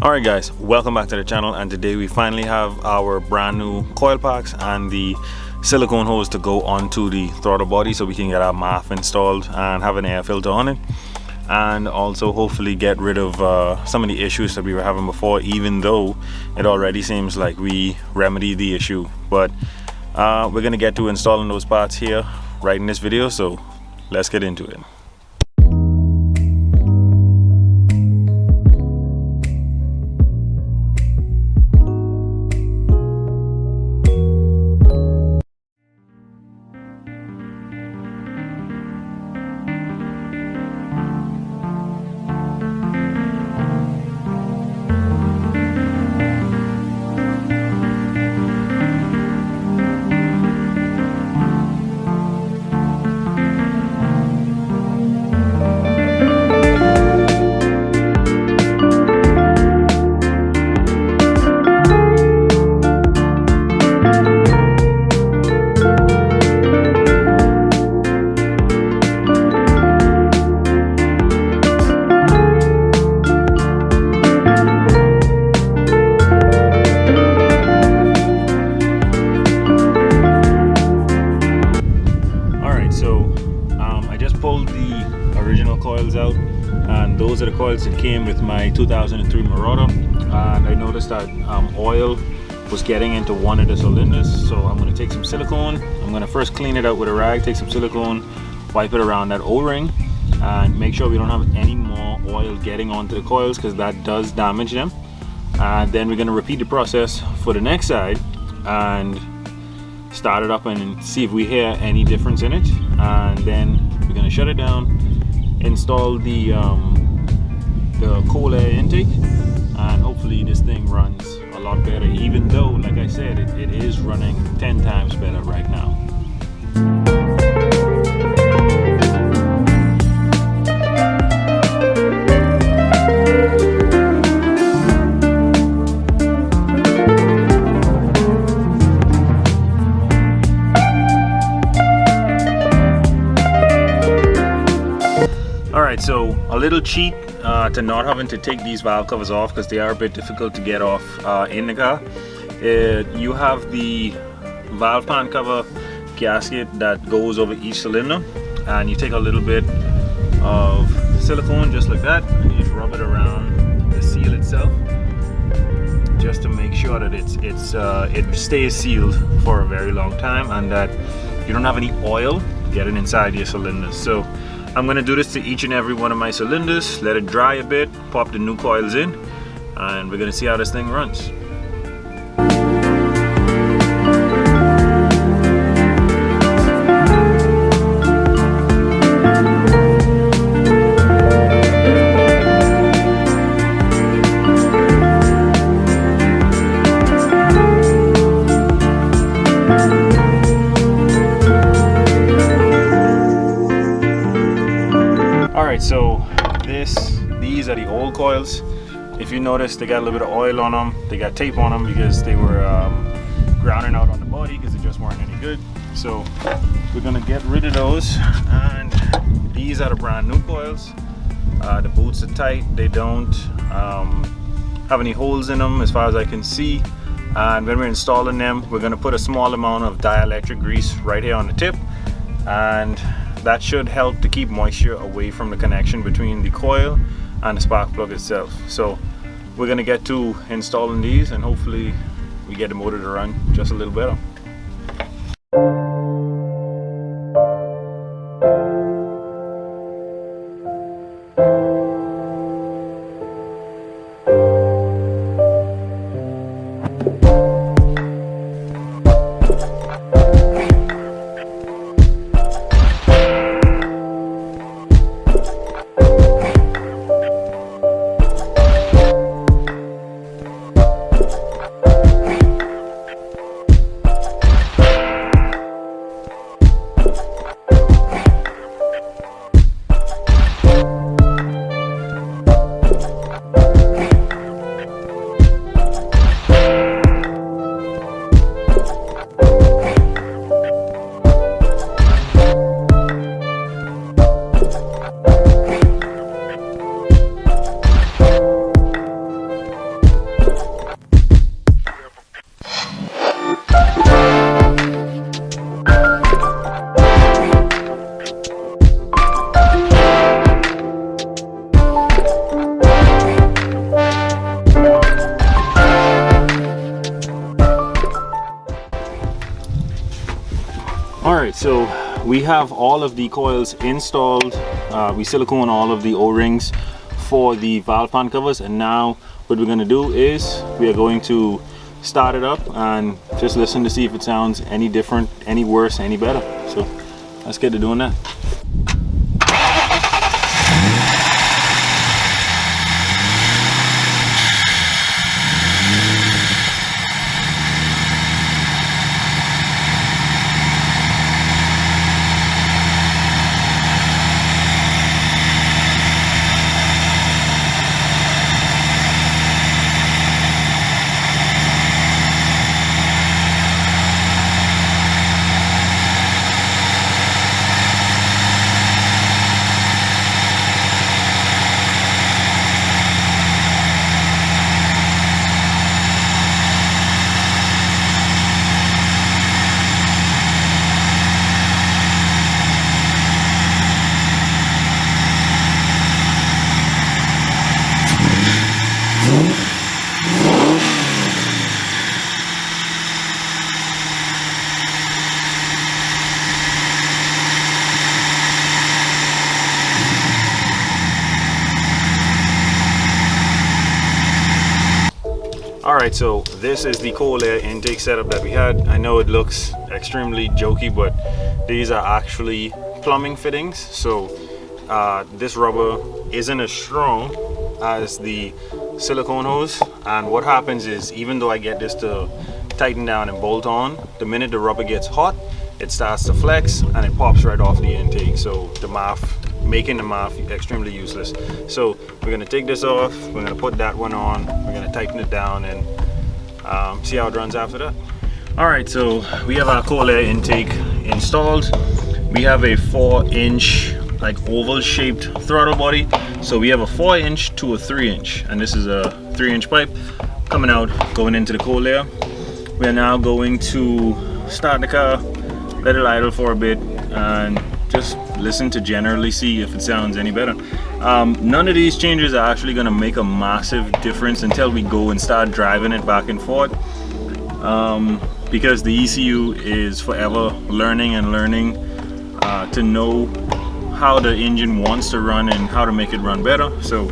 Alright guys, welcome back to the channel, and today we finally have our brand new coil packs and the silicone hose to go onto the throttle body so we can get our MAF installed and have an air filter on it, and also hopefully get rid of some of the issues that we were having before, even though it already seems like we remedied the issue. But we're gonna get to installing those parts here right in this video, so let's get into it. Pulled the original coils out, and those are the coils that came with my 2003 Marauder, and I noticed that oil was getting into one of the cylinders, so I'm going to take some silicone. I'm going to first clean it out with a rag, take some silicone, wipe it around that O-ring, and make sure we don't have any more oil getting onto the coils, because that does damage them. And then we're going to repeat the process for the next side and start it up and see if we hear any difference in it, and then we're going to shut it down, install the cold air intake, and hopefully this thing runs a lot better, even though, like I said, it is running 10 times better right now. Alright, so a little cheat to not having to take these valve covers off, because they are a bit difficult to get off in the car. You have the valve pan cover gasket that goes over each cylinder, and you take a little bit of silicone just like that, and you just rub it around the seal itself, just to make sure that it stays sealed for a very long time, and that you don't have any oil getting inside your cylinders. So I'm going to do this to each and every one of my cylinders, let it dry a bit, pop the new coils in, and we're going to see how this thing runs. Alright, so these are the old coils. If you notice, they got a little bit of oil on them. They got tape on them because they were grounding out on the body because they just weren't any good. So we're gonna get rid of those, and these are the brand new coils. The boots are tight. They don't have any holes in them as far as I can see. And when we're installing them, we're gonna put a small amount of dielectric grease right here on the tip, and that should help to keep moisture away from the connection between the coil and the spark plug itself. So we're going to get to installing these, and hopefully we get the motor to run just a little better. Alright, so we have all of the coils installed. We silicone all of the O-rings for the valve pan covers, and now what we're going to do is we are going to start it up and just listen to see if it sounds any different, any worse, any better. So let's get to doing that. Alright, so this is the cold air intake setup that we had. I know it looks extremely jokey, but these are actually plumbing fittings. So this rubber isn't as strong as the silicone hose, and what happens is, even though I get this to tighten down and bolt on, the minute the rubber gets hot, it starts to flex and it pops right off the intake. So the making the mouth extremely useless. So we're gonna take this off, we're gonna put that one on, we're gonna tighten it down, and see how it runs after that. All right, so we have our cold air intake installed. We have a 4-inch like oval shaped throttle body. So we have a 4-inch to a 3-inch, and this is a 3-inch pipe coming out, going into the cold air. We are now going to start the car, let it idle for a bit, and just listen to generally see if it sounds any better. None of these changes are actually going to make a massive difference until we go and start driving it back and forth, because the ECU is forever learning and learning to know how the engine wants to run and how to make it run better. So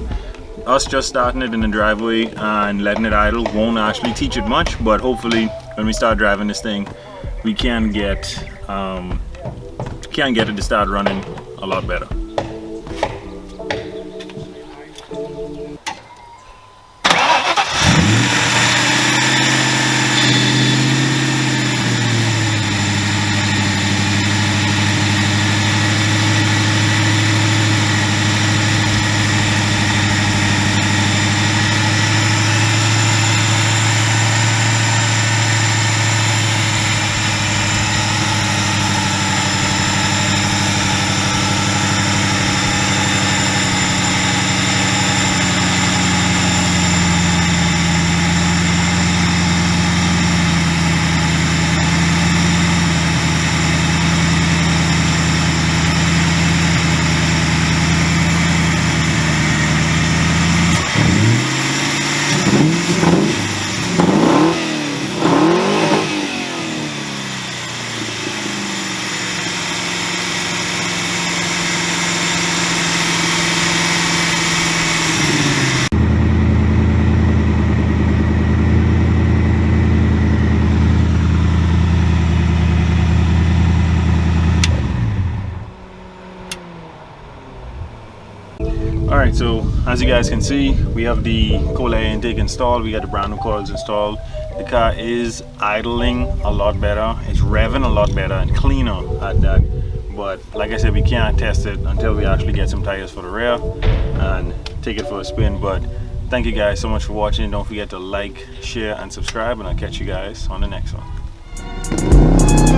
us just starting it in the driveway and letting it idle won't actually teach it much, but hopefully when we start driving this thing, we can get it to start running a lot better. Alright, so as you guys can see, we have the cold air intake installed, we got the brand new coils installed. The car is idling a lot better, it's revving a lot better and cleaner at that. But like I said, we can't test it until we actually get some tires for the rear and take it for a spin. But thank you guys so much for watching. Don't forget to like, share and subscribe, and I'll catch you guys on the next one.